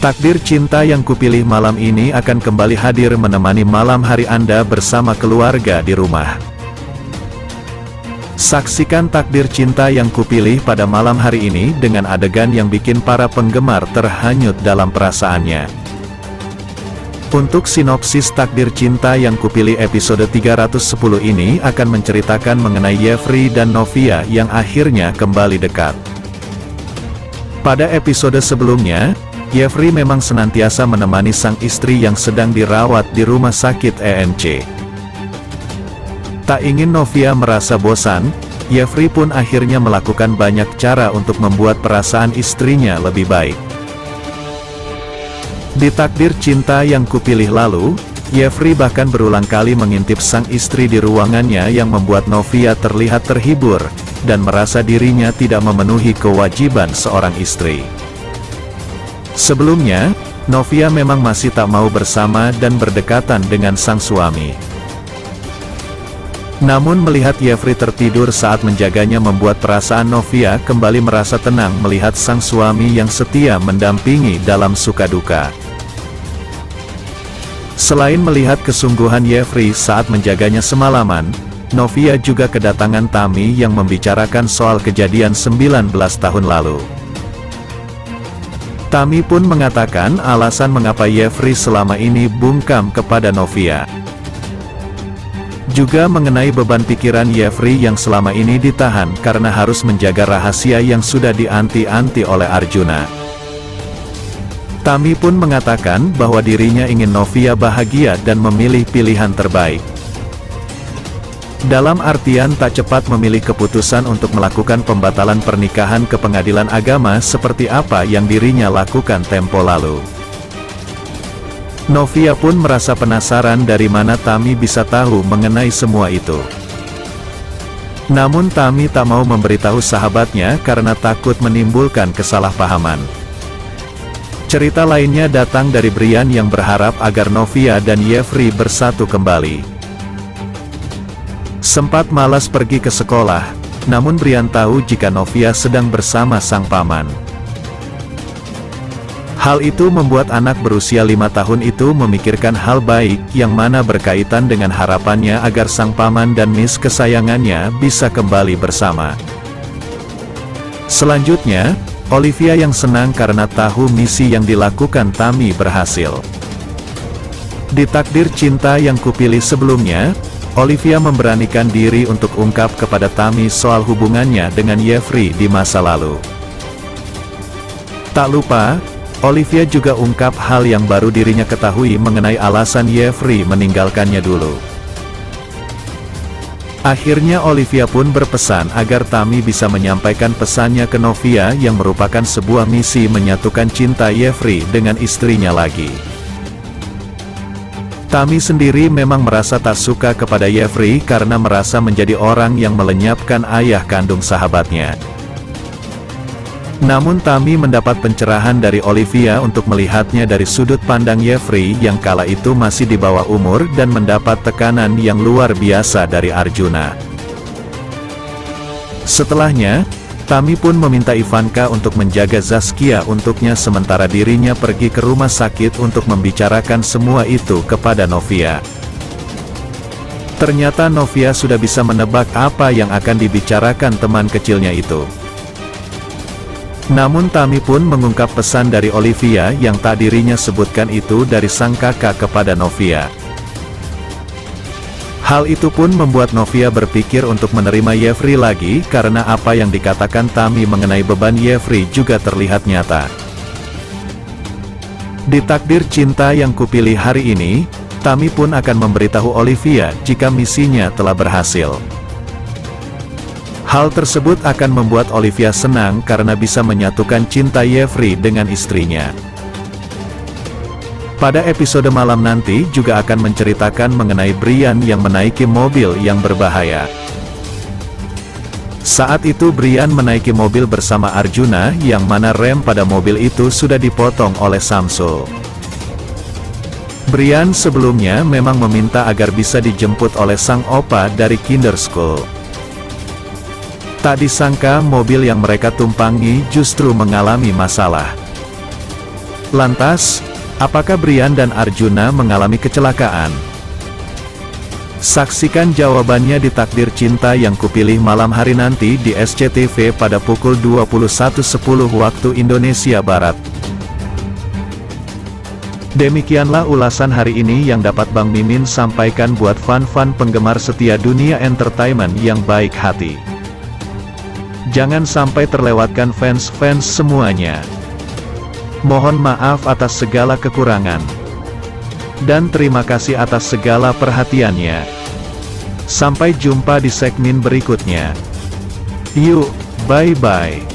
Takdir Cinta Yang Kupilih malam ini akan kembali hadir menemani malam hari Anda bersama keluarga di rumah. Saksikan Takdir Cinta Yang Kupilih pada malam hari ini dengan adegan yang bikin para penggemar terhanyut dalam perasaannya. Untuk sinopsis Takdir Cinta Yang Kupilih episode 310 ini akan menceritakan mengenai Jeffrey dan Novia yang akhirnya kembali dekat. Pada episode sebelumnya, Jeffrey memang senantiasa menemani sang istri yang sedang dirawat di rumah sakit EMC. Tak ingin Novia merasa bosan, Jeffrey pun akhirnya melakukan banyak cara untuk membuat perasaan istrinya lebih baik. Di Takdir Cinta Yang Kupilih lalu, Jeffrey bahkan berulang kali mengintip sang istri di ruangannya yang membuat Novia terlihat terhibur, dan merasa dirinya tidak memenuhi kewajiban seorang istri. Sebelumnya, Novia memang masih tak mau bersama dan berdekatan dengan sang suami. Namun melihat Jeffrey tertidur saat menjaganya membuat perasaan Novia kembali merasa tenang melihat sang suami yang setia mendampingi dalam suka duka. Selain melihat kesungguhan Jeffrey saat menjaganya semalaman, Novia juga kedatangan Tami yang membicarakan soal kejadian 19 tahun lalu. Tami pun mengatakan alasan mengapa Jeffrey selama ini bungkam kepada Novia. Juga mengenai beban pikiran Jeffrey yang selama ini ditahan karena harus menjaga rahasia yang sudah dianti-anti oleh Arjuna. Tami pun mengatakan bahwa dirinya ingin Novia bahagia dan memilih pilihan terbaik. Dalam artian tak cepat memilih keputusan untuk melakukan pembatalan pernikahan ke pengadilan agama seperti apa yang dirinya lakukan tempo lalu. Novia pun merasa penasaran dari mana Tami bisa tahu mengenai semua itu. Namun Tami tak mau memberitahu sahabatnya karena takut menimbulkan kesalahpahaman. Cerita lainnya datang dari Brian yang berharap agar Novia dan Jeffrey bersatu kembali. Sempat malas pergi ke sekolah, namun Brian tahu jika Novia sedang bersama sang paman. Hal itu membuat anak berusia 5 tahun itu memikirkan hal baik yang mana berkaitan dengan harapannya agar sang paman dan miss kesayangannya bisa kembali bersama. Selanjutnya, Olivia yang senang karena tahu misi yang dilakukan Tami berhasil. Di Takdir Cinta Yang Kupilih sebelumnya, Olivia memberanikan diri untuk ungkap kepada Tami soal hubungannya dengan Jeffrey di masa lalu. Tak lupa, Olivia juga ungkap hal yang baru dirinya ketahui mengenai alasan Jeffrey meninggalkannya dulu. Akhirnya Olivia pun berpesan agar Tami bisa menyampaikan pesannya ke Novia yang merupakan sebuah misi menyatukan cinta Jeffrey dengan istrinya lagi. Tami sendiri memang merasa tak suka kepada Jeffrey karena merasa menjadi orang yang melenyapkan ayah kandung sahabatnya. Namun Tami mendapat pencerahan dari Olivia untuk melihatnya dari sudut pandang Jeffrey yang kala itu masih di bawah umur dan mendapat tekanan yang luar biasa dari Arjuna. Setelahnya, Tami pun meminta Ivanka untuk menjaga Zaskia untuknya sementara dirinya pergi ke rumah sakit untuk membicarakan semua itu kepada Novia. Ternyata Novia sudah bisa menebak apa yang akan dibicarakan teman kecilnya itu. Namun Tami pun mengungkap pesan dari Olivia yang tak dirinya sebutkan itu dari sang kakak kepada Novia. Hal itu pun membuat Novia berpikir untuk menerima Jeffrey lagi karena apa yang dikatakan Tami mengenai beban Jeffrey juga terlihat nyata. Di Takdir Cinta Yang Kupilih hari ini, Tami pun akan memberitahu Olivia jika misinya telah berhasil. Hal tersebut akan membuat Olivia senang karena bisa menyatukan cinta Jeffrey dengan istrinya. Pada episode malam nanti juga akan menceritakan mengenai Brian yang menaiki mobil yang berbahaya. Saat itu Brian menaiki mobil bersama Arjuna yang mana rem pada mobil itu sudah dipotong oleh Samsul. Brian sebelumnya memang meminta agar bisa dijemput oleh sang opa dari Kinder School. Tak disangka mobil yang mereka tumpangi justru mengalami masalah. Lantas, apakah Brian dan Arjuna mengalami kecelakaan? Saksikan jawabannya di Takdir Cinta Yang Kupilih malam hari nanti di SCTV pada pukul 21.10 waktu Indonesia Barat. Demikianlah ulasan hari ini yang dapat Bang Mimin sampaikan buat fan-fan penggemar setia dunia entertainment yang baik hati. Jangan sampai terlewatkan fans-fans semuanya. Mohon maaf atas segala kekurangan. Dan terima kasih atas segala perhatiannya. Sampai jumpa di segmen berikutnya. Yuk, bye-bye.